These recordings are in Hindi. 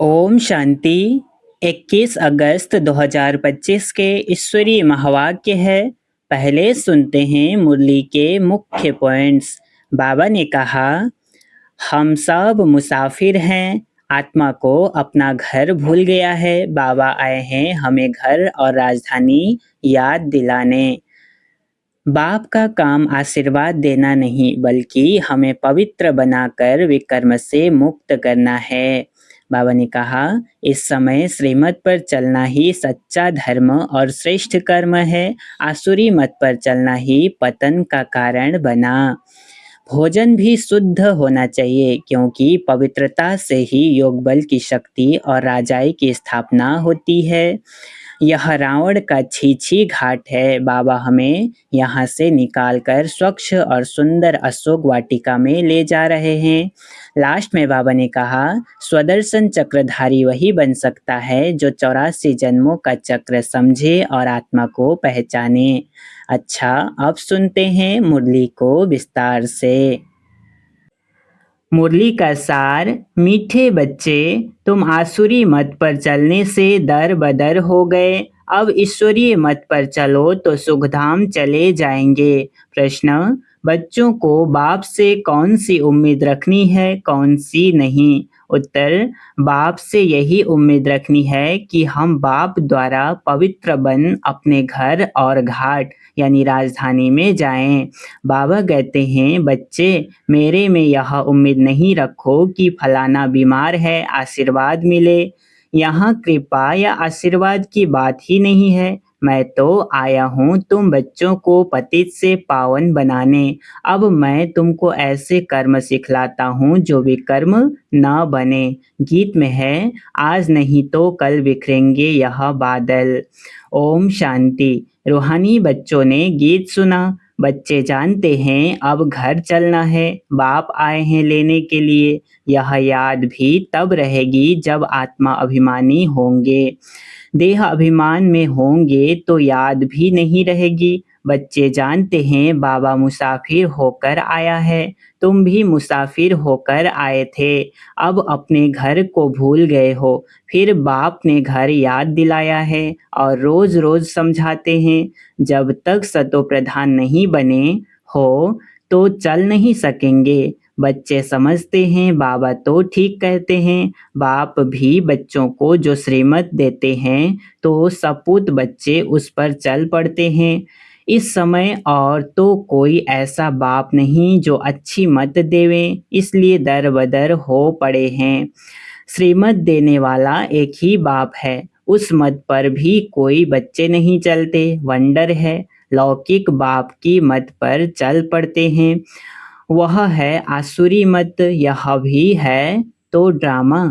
ओम शांति। 21 अगस्त 2025 के ईश्वरीय महावाक्य है। पहले सुनते हैं मुरली के मुख्य पॉइंट्स। बाबा ने कहा, हम सब मुसाफिर हैं। आत्मा को अपना घर भूल गया है। बाबा आए हैं हमें घर और राजधानी याद दिलाने। बाप का काम आशीर्वाद देना नहीं बल्कि हमें पवित्र बनाकर विकर्म से मुक्त करना है। बाबा ने कहा, इस समय श्रीमत पर चलना ही सच्चा धर्म और श्रेष्ठ कर्म है। आसुरी मत पर चलना ही पतन का कारण बना। भोजन भी शुद्ध होना चाहिए क्योंकि पवित्रता से ही योग बल की शक्ति और राजाई की स्थापना होती है। यह रावण का छी घाट है। बाबा हमें यहाँ से निकालकर स्वच्छ और सुंदर अशोक वाटिका में ले जा रहे हैं। लास्ट में बाबा ने कहा, स्वदर्शन चक्रधारी वही बन सकता है जो 84 जन्मों का चक्र समझे और आत्मा को पहचाने। अच्छा, अब सुनते हैं मुरली को विस्तार से। मुरली का सार। मीठे बच्चे, तुम आसुरी मत पर चलने से दर बदर हो गए। अब ईश्वरीय मत पर चलो तो सुखधाम चले जाएंगे। प्रश्न, बच्चों को बाप से कौन सी उम्मीद रखनी है, कौन सी नहीं? उत्तर, बाप से यही उम्मीद रखनी है कि हम बाप द्वारा पवित्र बन अपने घर और घाट यानी राजधानी में जाएं। बाबा कहते हैं, बच्चे, मेरे में यह उम्मीद नहीं रखो कि फलाना बीमार है आशीर्वाद मिले। यहाँ कृपा या आशीर्वाद की बात ही नहीं है। मैं तो आया हूँ तुम बच्चों को पतित से पावन बनाने। अब मैं तुमको ऐसे कर्म सिखलाता हूँ जो विकर्म न बने। गीत में है, आज नहीं तो कल बिखरेंगे यह बादल। ओम शांति। रूहानी बच्चों ने गीत सुना। बच्चे जानते हैं अब घर चलना है, बाप आए हैं लेने के लिए। यह याद भी तब रहेगी जब आत्मा अभिमानी होंगे। देह अभिमान में होंगे तो याद भी नहीं रहेगी। बच्चे जानते हैं बाबा मुसाफिर होकर आया है, तुम भी मुसाफिर होकर आए थे। अब अपने घर को भूल गए हो। फिर बाप ने घर याद दिलाया है और रोज रोज समझाते हैं। जब तक सतो प्रधान नहीं बने हो तो चल नहीं सकेंगे। बच्चे समझते हैं बाबा तो ठीक कहते हैं। बाप भी बच्चों को जो श्रीमत देते हैं तो सपूत बच्चे उस पर चल पड़ते हैं। इस समय और तो कोई ऐसा बाप नहीं जो अच्छी मत देवे, इसलिए दर बदर हो पड़े हैं। श्रीमत देने वाला एक ही बाप है, उस मत पर भी कोई बच्चे नहीं चलते। वंडर है, लौकिक बाप की मत पर चल पड़ते हैं। वह है आसुरी मत। यह भी है तो ड्रामा।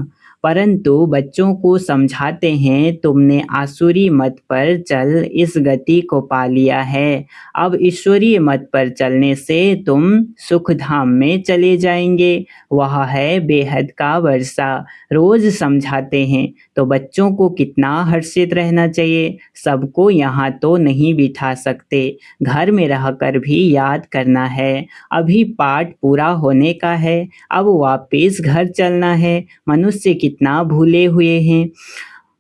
परंतु बच्चों को समझाते हैं, तुमने आसुरी मत पर चल इस गति को पा लिया है। अब ईश्वरीय मत पर चलने से तुम सुख धाम में चले जाएंगे। वह है बेहद का वर्षा। रोज समझाते हैं तो बच्चों को कितना हर्षित रहना चाहिए। सबको यहाँ तो नहीं बिठा सकते, घर में रहकर भी याद करना है। अभी पाठ पूरा होने का है, अब वापस घर चलना है। मनुष्य कितना भूले हुए हैं।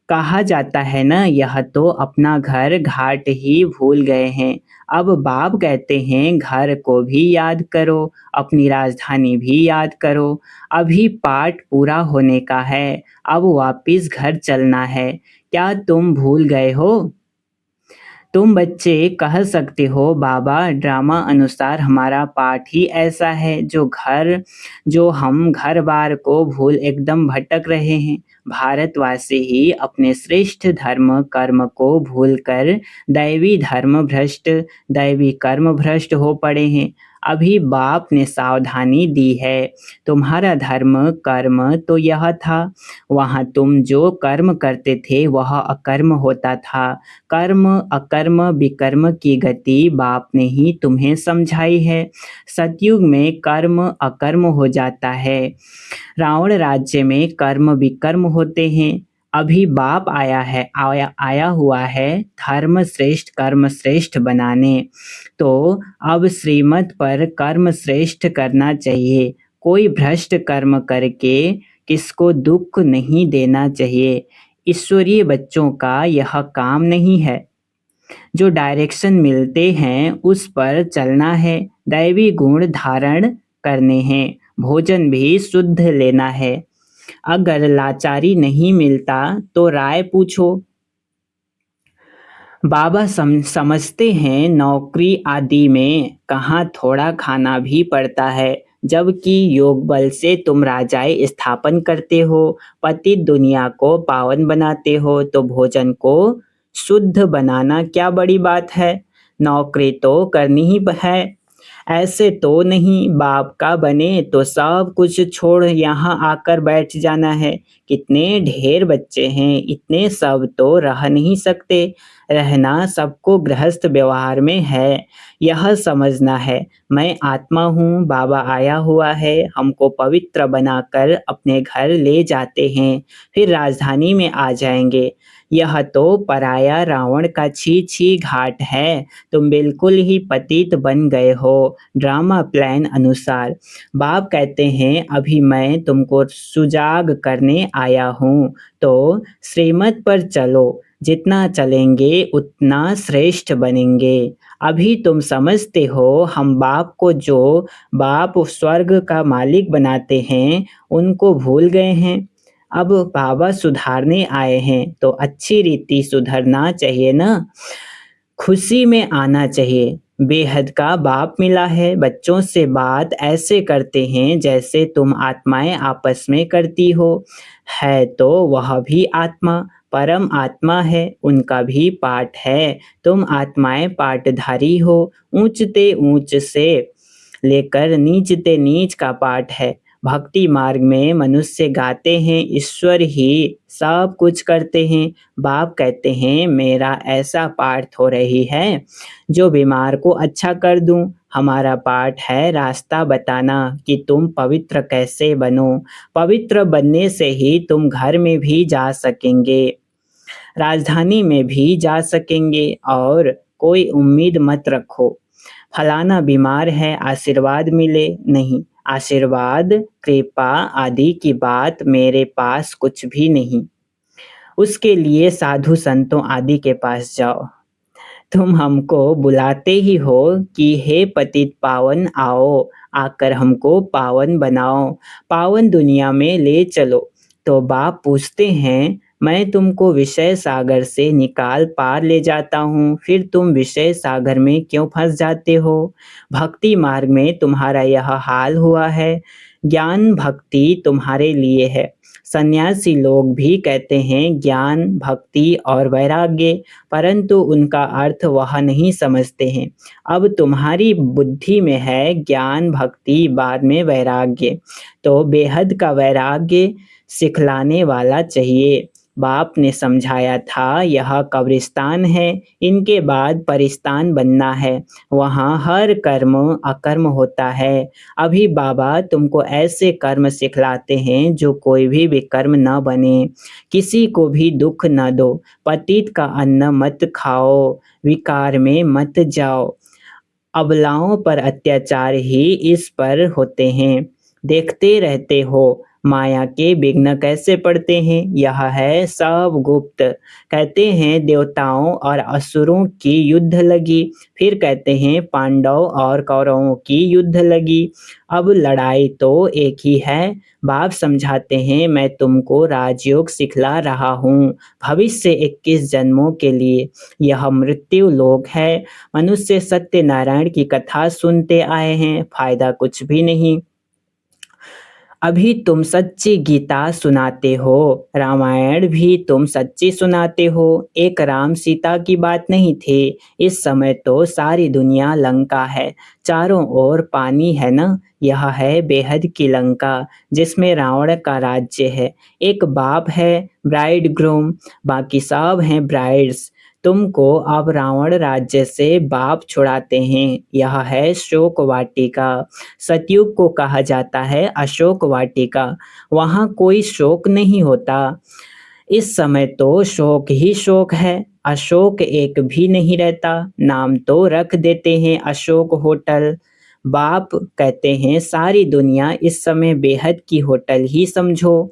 कहा जाता है ना, यह तो अपना घर घाट ही भूल गए हैं। अब बाप कहते हैं, घर को भी याद करो, अपनी राजधानी भी याद करो। अभी पाठ पूरा होने का है, अब वापस घर चलना है। क्या तुम भूल गए हो? तुम बच्चे कह सकते हो, बाबा ड्रामा अनुसार हमारा पाठ ही ऐसा है जो हम घर बार को भूल एकदम भटक रहे हैं। भारतवासी ही अपने श्रेष्ठ धर्म कर्म को भूलकर दैवी धर्म भ्रष्ट, दैवी कर्म भ्रष्ट हो पड़े हैं। अभी बाप ने सावधानी दी है। तुम्हारा धर्म कर्म तो यह था, वहाँ तुम जो कर्म करते थे वह अकर्म होता था। कर्म अकर्म विकर्म की गति बाप ने ही तुम्हें समझाई है। सतयुग में कर्म अकर्म हो जाता है, रावण राज्य में कर्म विकर्म होते हैं। अभी बाप आया हुआ है धर्म श्रेष्ठ कर्म श्रेष्ठ बनाने। तो अब श्रीमत पर कर्म श्रेष्ठ करना चाहिए। कोई भ्रष्ट कर्म करके किसको दुख नहीं देना चाहिए। ईश्वरीय बच्चों का यह काम नहीं है। जो डायरेक्शन मिलते हैं उस पर चलना है, दैवी गुण धारण करने हैं, भोजन भी शुद्ध लेना है। अगर लाचारी नहीं मिलता तो राय पूछो। बाबा समझते हैं नौकरी आदि में कहाँ थोड़ा खाना भी पड़ता है, जबकि योग बल से तुम राजाएं स्थापन करते हो, पतित दुनिया को पावन बनाते हो, तो भोजन को शुद्ध बनाना क्या बड़ी बात है। नौकरी तो करनी ही है, ऐसे तो नहीं बाप का बने तो सब कुछ छोड़ यहाँ आकर बैठ जाना है। कितने ढेर बच्चे हैं, इतने सब तो रह नहीं सकते। रहना सबको गृहस्थ व्यवहार में है, यह समझना है। मैं आत्मा हूँ, बाबा आया हुआ है, हमको पवित्र बनाकर अपने घर ले जाते हैं, फिर राजधानी में आ जाएंगे। यह तो पराया रावण का छी छी घाट है। तुम बिल्कुल ही पतित बन गए हो ड्रामा प्लान अनुसार। बाप कहते हैं अभी मैं तुमको सुजाग करने आया हूँ, तो श्रीमत पर चलो, जितना चलेंगे उतना श्रेष्ठ बनेंगे। अभी तुम समझते हो हम बाप को जो बाप स्वर्ग का मालिक बनाते हैं उनको भूल गए हैं। अब बाबा सुधारने आए हैं तो अच्छी रीति सुधरना चाहिए ना, खुशी में आना चाहिए। बेहद का बाप मिला है, बच्चों से बात ऐसे करते हैं जैसे तुम आत्माएं आपस में करती हो। है तो वह भी आत्मा, परम आत्मा है, उनका भी पाठ है। तुम आत्माएं पाठधारी हो, ऊंचते ऊंच से लेकर नीचते नीच का पाठ है। भक्ति मार्ग में मनुष्य गाते हैं, ईश्वर ही सब कुछ करते हैं। बाप कहते हैं मेरा ऐसा पाठ हो रही है जो बीमार को अच्छा कर दूं। हमारा पाठ है रास्ता बताना कि तुम पवित्र कैसे बनो। पवित्र बनने से ही तुम घर में भी जा सकेंगे, राजधानी में भी जा सकेंगे। और कोई उम्मीद मत रखो फलाना बीमार है आशीर्वाद मिले, नहीं। आशीर्वाद कृपा आदि की बात मेरे पास कुछ भी नहीं। उसके लिए साधु संतों आदि के पास जाओ। तुम हमको बुलाते ही हो कि हे पतित पावन आओ, आकर हमको पावन बनाओ, पावन दुनिया में ले चलो। तो बाप पूछते हैं मैं तुमको विषय सागर से निकाल पार ले जाता हूँ, फिर तुम विषय सागर में क्यों फंस जाते हो। भक्ति मार्ग में तुम्हारा यह हाल हुआ है, ज्ञान भक्ति तुम्हारे लिए है। सन्यासी लोग भी कहते हैं ज्ञान भक्ति और वैराग्य, परंतु उनका अर्थ वह नहीं समझते हैं। अब तुम्हारी बुद्धि में है ज्ञान भक्ति, बाद में वैराग्य, तो बेहद का वैराग्य सिखलाने वाला चाहिए। बाप ने समझाया था यह कब्रिस्तान है, इनके बाद परिस्तान बनना है, वहाँ हर कर्म अकर्म होता है। अभी बाबा तुमको ऐसे कर्म सिखलाते हैं जो कोई भी विकर्म न बने, किसी को भी दुख न दो, पतित का अन्न मत खाओ, विकार में मत जाओ। अबलाओं पर अत्याचार ही इस पर होते हैं, देखते रहते हो। माया के विघ्न कैसे पड़ते हैं, यह है सब गुप्त। कहते हैं देवताओं और असुरों की युद्ध लगी, फिर कहते हैं पांडव और कौरवों की युद्ध लगी। अब लड़ाई तो एक ही है। बाप समझाते हैं मैं तुमको राजयोग सिखला रहा हूँ, भविष्य 21 जन्मों के लिए। यह मृत्यु लोक है। मनुष्य सत्यनारायण की कथा सुनते आए हैं, फायदा कुछ भी नहीं। अभी तुम सच्ची गीता सुनाते हो, रामायण भी तुम सच्ची सुनाते हो। एक राम सीता की बात नहीं थी, इस समय तो सारी दुनिया लंका है, चारों ओर पानी है ना। यह है बेहद की लंका जिसमें रावण का राज्य है। एक बाप है ब्राइड ग्रूम, बाकी सब हैं ब्राइड्स। तुमको अब रावण राज्य से बाप छुड़ाते हैं। यह है शोक वाटिका, सतयुग को कहा जाता है अशोक वाटिका, वहाँ कोई शोक नहीं होता। इस समय तो शोक ही शोक है, अशोक एक भी नहीं रहता। नाम तो रख देते हैं अशोक होटल, बाप कहते हैं सारी दुनिया इस समय बेहद की होटल ही समझो,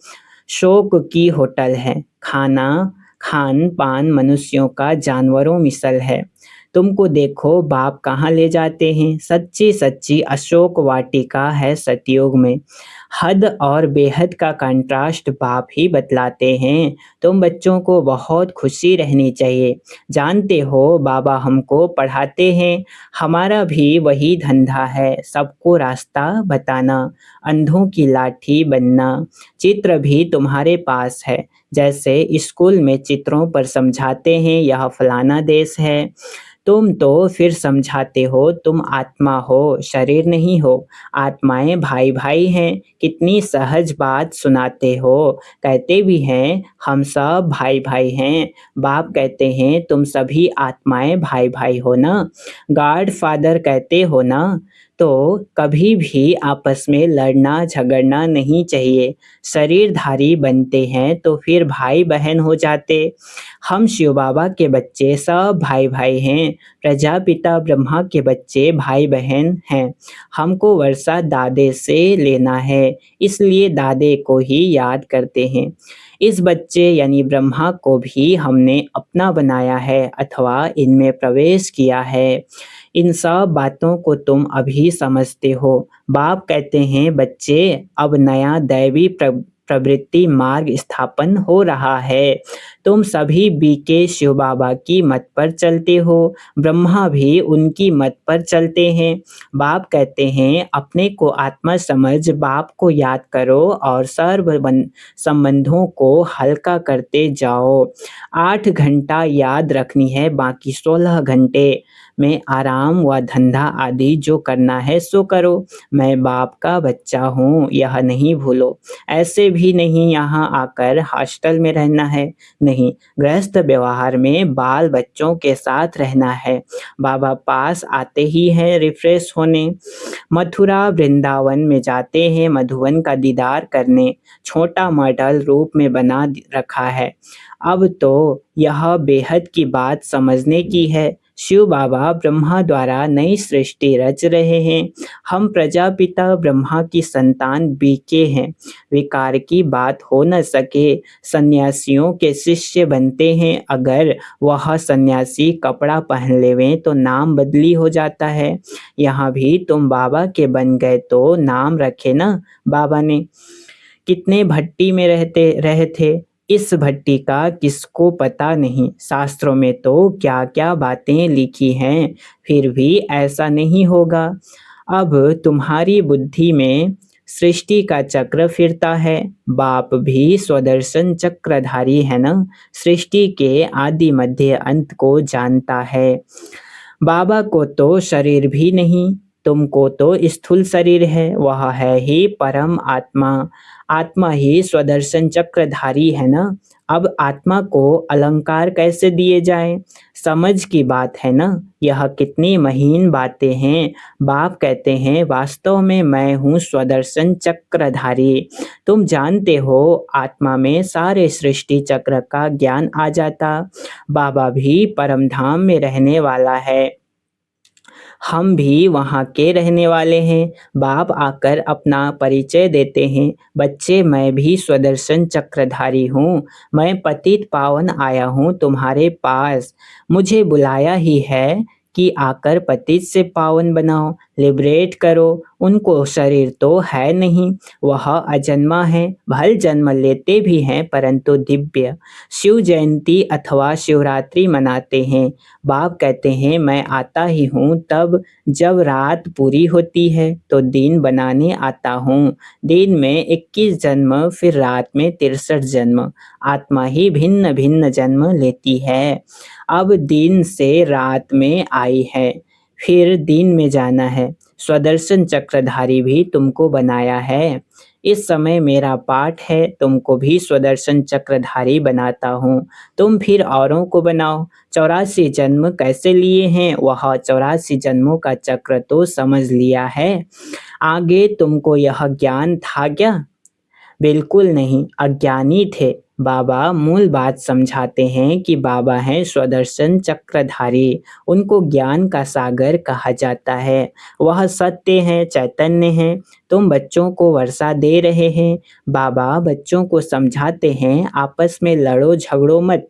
शौक की होटल है, खाना खान पान मनुष्यों का जानवरों मिसल है। तुमको देखो बाप कहाँ ले जाते हैं, सच्ची सच्ची अशोक वाटिका है सतयुग में। हद और बेहद का कंट्रास्ट बाप ही बतलाते हैं। तुम बच्चों को बहुत खुशी रहनी चाहिए। जानते हो बाबा हमको पढ़ाते हैं, हमारा भी वही धंधा है, सबको रास्ता बताना, अंधों की लाठी बनना। चित्र भी तुम्हारे पास है, जैसे स्कूल में चित्रों पर समझाते हैं यह फलाना देश है। तुम तो फिर समझाते हो तुम आत्मा हो, शरीर नहीं हो। आत्माएं भाई भाई हैं, कितनी सहज बात सुनाते हो। कहते भी हैं हम सब भाई भाई हैं। बाप कहते हैं तुम सभी आत्माएं भाई भाई हो ना। गॉड फादर कहते हो ना। तो कभी भी आपस में लड़ना झगड़ना नहीं चाहिए। शरीरधारी बनते हैं तो फिर भाई बहन हो जाते। हम शिव बाबा के बच्चे सब भाई भाई हैं। प्रजापिता ब्रह्मा के बच्चे भाई बहन हैं। हमको वर्षा दादे से लेना है, इसलिए दादे को ही याद करते हैं। इस बच्चे यानी ब्रह्मा को भी हमने अपना बनाया है अथवा इनमें प्रवेश किया है। इन सब बातों को तुम अभी समझते हो। बाप कहते हैं बच्चे अब नया दैवी प्रवृत्ति मार्ग स्थापन हो रहा है। तुम सभी बीके शिव बाबा की मत पर चलते हो, ब्रह्मा भी उनकी मत पर चलते हैं। बाप कहते हैं अपने को आत्मा समझ बाप को याद करो और सर्व संबंधों को हल्का करते जाओ। 8 घंटा याद रखनी है, बाकी 16 घंटे में आराम व धंधा आदि जो करना है सो करो। मैं बाप का बच्चा हूँ यह नहीं भूलो। ऐसे भी नहीं यहाँ आकर हॉस्टल में रहना है, नहीं, गृहस्थ व्यवहार में बाल बच्चों के साथ रहना है। बाबा पास आते ही हैं रिफ्रेश होने। मथुरा वृंदावन में जाते हैं मधुवन का दीदार करने। छोटा मॉडल रूप में बना रखा है। अब तो यह बेहद की बात समझने की है। शिव बाबा ब्रह्मा द्वारा नई सृष्टि रच रहे हैं। हम प्रजापिता ब्रह्मा की संतान बीके हैं। विकार की बात हो न सके, सन्यासियों के शिष्य बनते हैं। अगर वह सन्यासी कपड़ा पहन लेवें तो नाम बदली हो जाता है। यहाँ भी तुम बाबा के बन गए तो नाम रखे ना बाबा ने। कितने भट्टी में रहते रहे थे, इस भट्टी का किसको पता नहीं। शास्त्रों में तो क्या क्या बातें लिखी हैं, फिर भी ऐसा नहीं होगा। अब तुम्हारी बुद्धि में सृष्टि का चक्र फिरता है। बाप भी स्वदर्शन चक्रधारी है ना, सृष्टि के आदि मध्य अंत को जानता है। बाबा को तो शरीर भी नहीं, तुमको तो स्थूल शरीर है, वह है ही परम आत्मा। आत्मा ही स्वदर्शन चक्रधारी है ना। अब आत्मा को अलंकार कैसे दिए जाएं, समझ की बात है ना। यह कितनी महीन बातें हैं। बाप कहते हैं वास्तव में मैं हूँ स्वदर्शन चक्रधारी। तुम जानते हो आत्मा में सारे सृष्टि चक्र का ज्ञान आ जाता। बाबा भी परम धाम में रहने वाला है, हम भी वहाँ के रहने वाले हैं। बाप आकर अपना परिचय देते हैं, बच्चे मैं भी स्वदर्शन चक्रधारी हूँ। मैं पतित पावन आया हूँ तुम्हारे पास। मुझे बुलाया ही है कि आकर पतित से पावन बनाओ, लिबरेट करो। उनको शरीर तो है नहीं, वह अजन्मा है, भल जन्म लेते भी हैं परंतु दिव्य। शिव जयंती अथवा शिवरात्रि मनाते हैं। बाप कहते हैं मैं आता ही हूँ तब जब रात पूरी होती है तो दिन बनाने आता हूँ। दिन में 21 जन्म, फिर रात में 63 जन्म। आत्मा ही भिन्न भिन्न जन्म लेती है। अब दिन से रात में आई है, फिर दिन में जाना है। स्वदर्शन चक्रधारी भी तुमको बनाया है। इस समय मेरा पाठ है, तुमको भी स्वदर्शन चक्रधारी बनाता हूँ। तुम फिर औरों को बनाओ। 84 जन्म कैसे लिए हैं, वह 84 जन्मों का चक्र तो समझ लिया है। आगे तुमको यह ज्ञान था क्या? बिल्कुल नहीं, अज्ञानी थे। बाबा मूल बात समझाते हैं कि बाबा हैं स्वदर्शन चक्रधारी, उनको ज्ञान का सागर कहा जाता है। वह सत्य है, चैतन्य है। तुम बच्चों को वर्षा दे रहे हैं। बाबा बच्चों को समझाते हैं, आपस में लड़ो झगड़ो मत,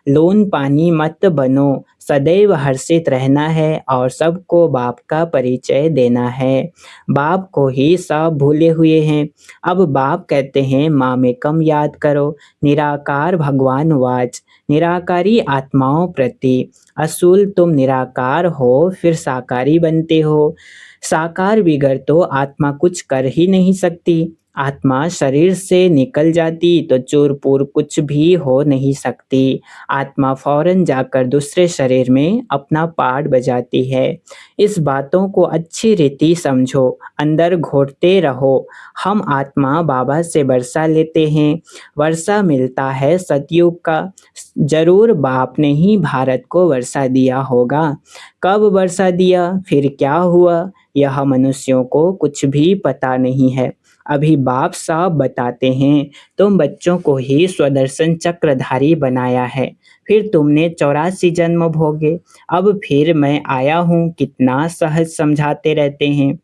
लोन पानी मत बनो, सदैव हर्षित रहना है और सबको बाप का परिचय देना है। बाप को ही सब भूले हुए हैं। अब बाप कहते हैं मामेकम याद करो। निराकार भगवान वाच, निराकारी आत्माओं प्रति। असूल तुम निराकार हो फिर साकारी बनते हो। साकार बिगर तो आत्मा कुछ कर ही नहीं सकती। आत्मा शरीर से निकल जाती तो चूर पूर कुछ भी हो नहीं सकती। आत्मा फौरन जाकर दूसरे शरीर में अपना पार्ट बजाती है। इस बातों को अच्छी रीति समझो, अंदर घोटते रहो। हम आत्मा बाबा से वर्षा लेते हैं। वर्षा मिलता है सतयुग का। जरूर बाप ने ही भारत को वर्षा दिया होगा। कब वर्षा दिया, फिर क्या हुआ, यह मनुष्यों को कुछ भी पता नहीं है। अभी बाप साहब बताते हैं, तुम बच्चों को ही स्वदर्शन चक्रधारी बनाया है। फिर तुमने 84 जन्म भोगे। अब फिर मैं आया हूँ, कितना सहज समझाते रहते हैं।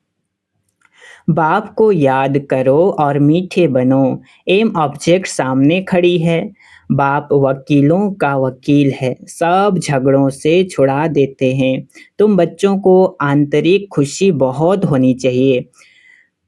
बाप को याद करो और मीठे बनो। एम ऑब्जेक्ट सामने खड़ी है। बाप वकीलों का वकील है, सब झगड़ों से छुड़ा देते हैं। तुम बच्चों को आंतरिक खुशी बहुत होनी चाहिए।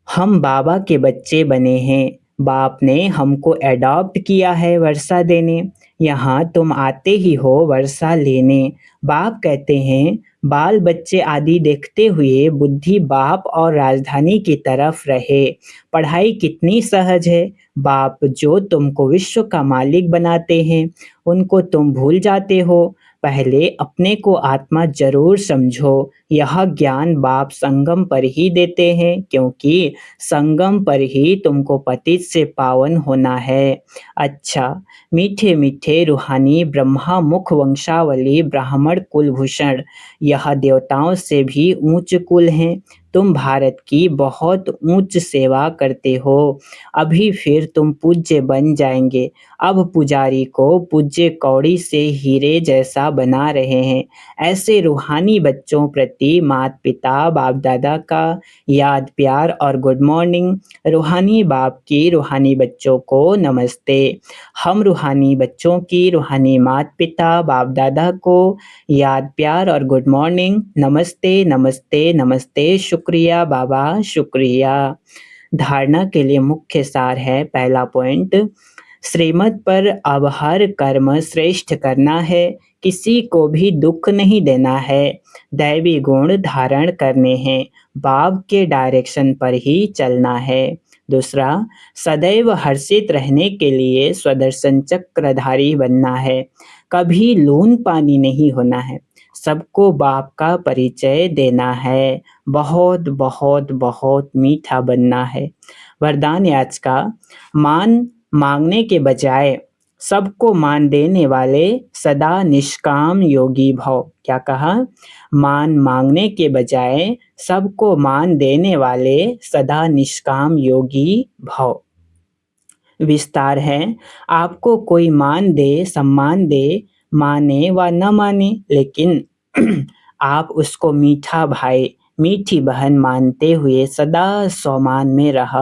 हम बाबा के बच्चे बने हैं। बाप ने हमको एडॉप्ट किया है वर्षा देने। यहाँ तुम आते ही हो वर्षा लेने। बाप कहते हैं बाल बच्चे आदि देखते हुए बुद्धि बाप और राजधानी की तरफ रहे। पढ़ाई कितनी सहज है। बाप जो तुमको विश्व का मालिक बनाते हैं, उनको तुम भूल जाते हो। पहले अपने को आत्मा जरूर समझो। यह ज्ञान बाप संगम पर ही देते हैं, क्योंकि संगम पर ही तुमको पतित से पावन होना है। अच्छा, मीठे मीठे रूहानी ब्रह्मा मुख वंशावली ब्राह्मण कुलभूषण, यह देवताओं से भी ऊंच कुल हैं। तुम भारत की बहुत ऊंच सेवा करते हो। अभी फिर तुम पूज्य बन जाएंगे। अब पुजारी को पूज्य कौड़ी से हीरे जैसा बना रहे हैं। ऐसे रूहानी बच्चों प्रति माता पिता बाप दादा का याद प्यार और गुड मॉर्निंग। रूहानी बाप की रूहानी बच्चों को नमस्ते। हम रूहानी बच्चों की रूहानी माता पिता बाप दादा को याद प्यार और गुड मॉर्निंग। नमस्ते नमस्ते नमस्ते। शुक्रिया बाबा, शुक्रिया। धारणा के लिए मुख्य सार है, पहला पॉइंट, श्रीमत पर अब हर कर्म श्रेष्ठ करना है। किसी को भी दुख नहीं देना है। दैवी गुण धारण करने हैं। बाप के डायरेक्शन पर ही चलना है। दूसरा, सदैव हर्षित रहने के लिए स्वदर्शन चक्रधारी बनना है। कभी लून पानी नहीं होना है। सबको बाप का परिचय देना है। बहुत बहुत बहुत मीठा बनना है। वरदान आज का, मान मांगने के बजाय सबको मान देने वाले सदा निष्काम योगी भव। क्या कहा? मान मांगने के बजाय सबको मान देने वाले सदा निष्काम योगी भव। विस्तार है, आपको कोई मान दे, सम्मान दे, माने व न माने, लेकिन आप उसको मीठा भाई मीठी बहन मानते हुए सदा सम्मान में रह।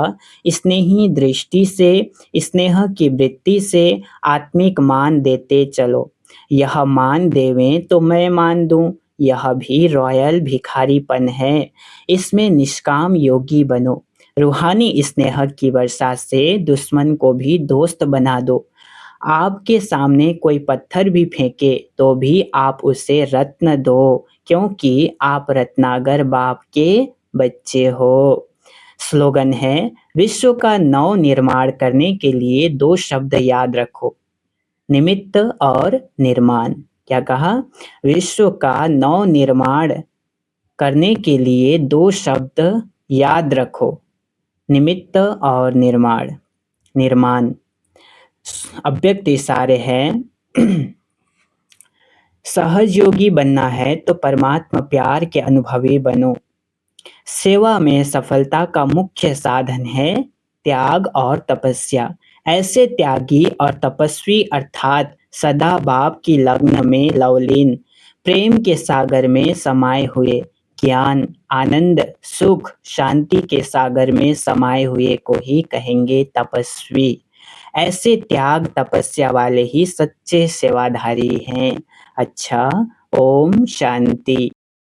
स्नेही दृष्टि से, स्नेह की वृत्ति से आत्मिक मान देते चलो। यह मान देवें तो मैं मान दूं, यह भी रॉयल भिखारीपन है। इसमें निष्काम योगी बनो। रूहानी स्नेह की वर्षा से दुश्मन को भी दोस्त बना दो। आपके सामने कोई पत्थर भी फेंके तो भी आप उसे रत्न दो, क्योंकि आप रत्नागर बाप के बच्चे हो। स्लोगन है, विश्व का नव निर्माण करने के लिए दो शब्द याद रखो, निमित्त और निर्माण। क्या कहा? विश्व का नव निर्माण करने के लिए दो शब्द याद रखो, निमित्त और निर्माण। निर्माण अव्यक्त इशारे हैं। सहज योगी बनना है तो परमात्मा प्यार के अनुभवी बनो। सेवा में सफलता का मुख्य साधन है त्याग और तपस्या। ऐसे त्यागी और तपस्वी अर्थात सदा बाप की लग्न में लवलीन, प्रेम के सागर में समाये हुए, ज्ञान, आनंद, सुख, शांति के सागर में समाये हुए को ही कहेंगे तपस्वी। ऐसे त्याग तपस्या वाले ही सच्चे सेवाधारी हैं। अच्छा, ओम शांति।